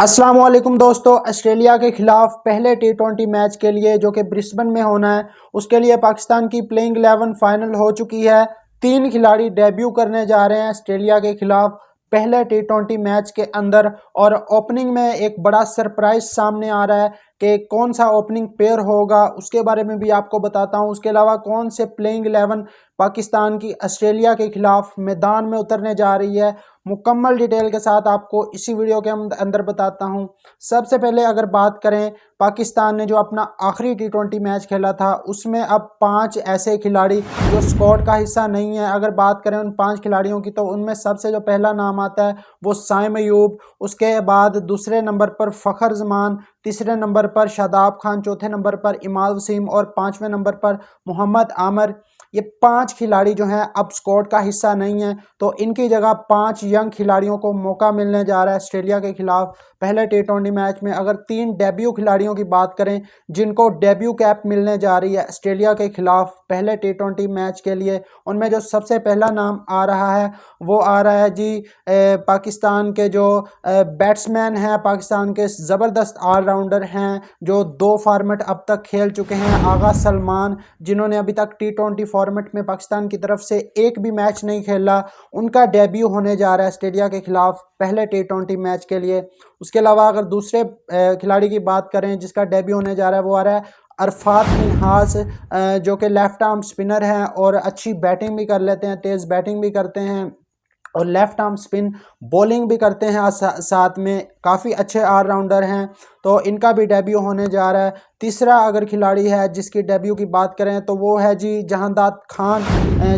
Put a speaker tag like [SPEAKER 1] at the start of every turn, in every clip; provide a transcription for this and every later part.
[SPEAKER 1] अस्सलाम वालेकुम दोस्तों। ऑस्ट्रेलिया के खिलाफ पहले टी20 मैच के लिए जो कि ब्रिस्बेन में होना है, उसके लिए पाकिस्तान की प्लेइंग 11 फाइनल हो चुकी है। 3 खिलाड़ी डेब्यू करने जा रहे हैं ऑस्ट्रेलिया के खिलाफ पहले टी20 मैच के अंदर। और ओपनिंग में एक बड़ा सरप्राइज सामने आ रहा है कि कौन सा ओपनिंग पेयर होगा, उसके बारे में भी आपको बताता हूं। उसके अलावा कौन से प्लेइंग 11 पाकिस्तान की ऑस्ट्रेलिया के खिलाफ मैदान में उतरने जा रही है, मुकम्मल डिटेल के साथ आपको इसी वीडियो के अंदर बताता हूं। सबसे पहले अगर बात करें, पाकिस्तान ने जो अपना आखिरी टी20 मैच खेला था उसमें अब 5 ऐसे खिलाड़ी जो स्क्वाड का हिस्सा नहीं है, अगर बात करें उन 5 खिलाड़ियों की, तो उनमें सबसे जो पहला नाम आता है वो साइम अयूब, उसके बाद दूसरे नंबर पर फ़खर जमान, तीसरे नंबर पर शादाब खान, चौथे नंबर पर इमाद वसीम और 5वें नंबर पर मोहम्मद आमर। ये 5 खिलाड़ी जो हैं अब स्क्वाड का हिस्सा नहीं है, तो इनकी जगह 5 यंग खिलाड़ियों को मौका मिलने जा रहा है ऑस्ट्रेलिया के खिलाफ पहले टी20 मैच में। अगर 3 डेब्यू खिलाड़ियों की बात करें जिनको डेब्यू कैप मिलने जा रही है ऑस्ट्रेलिया के खिलाफ पहले टी20 मैच के लिए, उनमें जो सबसे पहला नाम आ रहा है वो आ रहा है जी पाकिस्तान के जो बैट्समैन हैं, पाकिस्तान के ज़बरदस्त ऑलराउंडर हैं जो 2 फॉर्मेट अब तक खेल चुके हैं, आगा सलमान, जिन्होंने अभी तक टी20 फॉर्मेट में पाकिस्तान की तरफ से एक भी मैच नहीं खेला, उनका डेब्यू होने जा रहा है ऑस्ट्रेलिया के खिलाफ पहले टी20 मैच के लिए। उसके अलावा अगर दूसरे खिलाड़ी की बात करें जिसका डेब्यू होने जा रहा है, वो आ रहा है अरफात मिन्हास, जो कि लेफ्ट आर्म स्पिनर हैं और अच्छी बैटिंग भी कर लेते हैं, तेज़ बैटिंग भी करते हैं और लेफ्ट आर्म स्पिन बॉलिंग भी करते हैं, साथ में काफ़ी अच्छे ऑलराउंडर हैं, तो इनका भी डेब्यू होने जा रहा है। तीसरा अगर खिलाड़ी है जिसकी डेब्यू की बात करें तो वो है जी जहांदाद खान,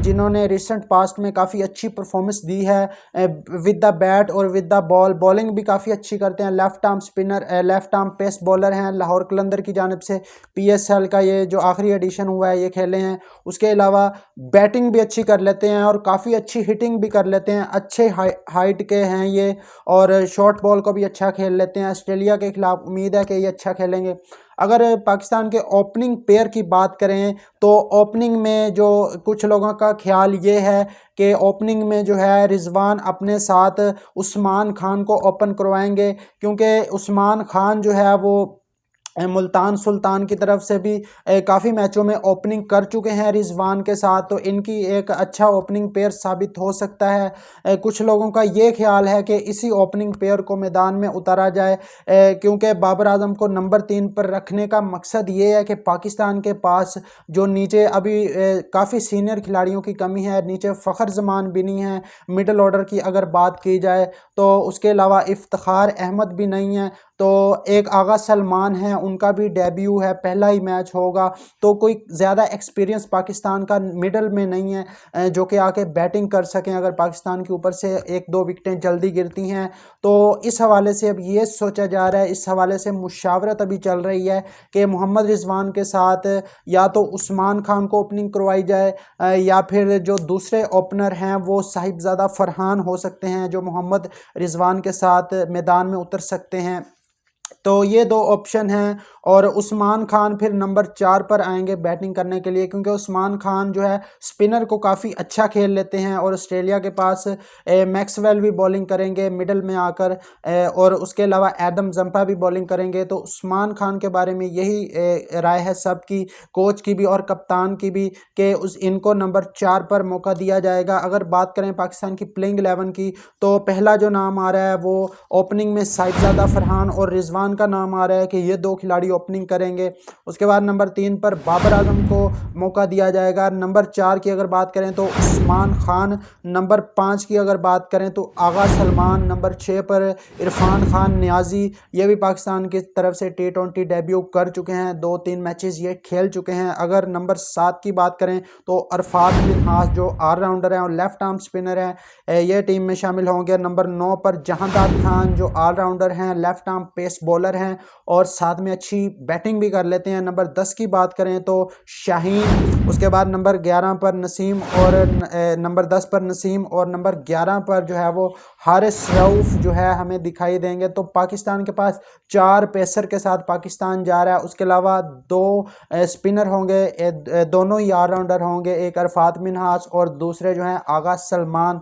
[SPEAKER 1] जिन्होंने रिसेंट पास्ट में काफ़ी अच्छी परफॉर्मेंस दी है विद द बैट और विद द बॉल, बॉलिंग भी काफ़ी अच्छी करते हैं, left arm spinner, left arm pace bowler हैं, लाहौर कलंदर की जानिब से PSL का ये जो आखिरी एडिशन हुआ है ये खेले हैं। उसके अलावा बैटिंग भी अच्छी कर लेते हैं और काफ़ी अच्छी हिटिंग भी कर लेते हैं, अच्छे हाइट के हैं ये और शॉर्ट बॉल को भी अच्छा खेल लेते हैं। ऑस्ट्रेलिया के खिलाफ उम्मीद है कि ये अच्छा खेलेंगे। अगर पाकिस्तान के ओपनिंग पेयर की बात करें तो ओपनिंग में जो कुछ लोगों का ख्याल ये है कि ओपनिंग में जो है रिजवान अपने साथ उस्मान खान को ओपन करवाएंगे, क्योंकि उस्मान खान जो है वो मुल्तान सुल्तान की तरफ से भी काफ़ी मैचों में ओपनिंग कर चुके हैं रिजवान के साथ, तो इनकी एक अच्छा ओपनिंग पेयर साबित हो सकता है। कुछ लोगों का ये ख्याल है कि इसी ओपनिंग पेयर को मैदान में उतारा जाए, क्योंकि बाबर आजम को नंबर 3 पर रखने का मकसद ये है कि पाकिस्तान के पास जो नीचे अभी काफ़ी सीनियर खिलाड़ियों की कमी है, नीचे फ़खर जमान भी नहीं है, मिडल ऑर्डर की अगर बात की जाए तो उसके अलावा इफ्तिखार अहमद भी नहीं है, तो एक आगा सलमान है, उनका भी डेब्यू है, पहला ही मैच होगा, तो कोई ज़्यादा एक्सपीरियंस पाकिस्तान का मिडल में नहीं है जो कि आके बैटिंग कर सकें अगर पाकिस्तान के ऊपर से 1-2 विकेटें जल्दी गिरती हैं। तो इस हवाले से अब ये सोचा जा रहा है, इस हवाले से मुशावरत अभी चल रही है कि मोहम्मद रिजवान के साथ या तो उस्मान खान को ओपनिंग करवाई जाए या फिर जो दूसरे ओपनर हैं वो साहिबजादा फरहान हो सकते हैं जो मोहम्मद रिजवान के साथ मैदान में उतर सकते हैं। तो ये 2 ऑप्शन हैं और उस्मान खान फिर नंबर 4 पर आएंगे बैटिंग करने के लिए, क्योंकि उस्मान खान जो है स्पिनर को काफ़ी अच्छा खेल लेते हैं और ऑस्ट्रेलिया के पास मैक्सवेल भी बॉलिंग करेंगे मिडल में आकर, और उसके अलावा एडम जंपा भी बॉलिंग करेंगे। तो उस्मान खान के बारे में यही राय है सबकी, कोच की भी और कप्तान की भी, कि इनको नंबर 4 पर मौका दिया जाएगा। अगर बात करें पाकिस्तान की प्लेइंग 11 की, तो पहला जो नाम आ रहा है वो ओपनिंग में साहिबजादा फरहान और रिजवान का नाम आ रहा है कि ये 2 खिलाड़ी ओपनिंग करेंगे। उसके बाद नंबर 3 पर बाबर आजम को मौका दिया जाएगा। नंबर 4 की अगर बात करें तो उस्मान खान, नंबर 5 की अगर बात करें तो आगा सलमान, नंबर 6 पर इरफान खान नियाजी, ये भी पाकिस्तान की तरफ से टी20 डेब्यू कर चुके हैं, 2-3 मैचेस ये खेल चुके हैं। अगर नंबर 7 की बात करें तो अरफात मिन्हास जो ऑलराउंडर हैं और लेफ्ट आर्म स्पिनर हैं, ये टीम में शामिल होंगे। नंबर 9 पर जहांदाद खान जो ऑलराउंडर हैं, लेफ्ट आर्म पेस बॉलर हैं और साथ में अच्छी बैटिंग भी कर लेते हैं। नंबर 10 की बात करें तो शाहीन, उसके बाद नंबर 11 पर नसीम और नंबर 10 पर नसीम और नंबर 11 पर जो है वो हारिस रऊफ जो है हमें दिखाई देंगे। तो पाकिस्तान के पास 4 पेसर के साथ पाकिस्तान जा रहा है। उसके अलावा 2 स्पिनर होंगे, दोनों ही ऑलराउंडर होंगे, एक अरफात मिन्हास और दूसरे जो हैं आगा सलमान।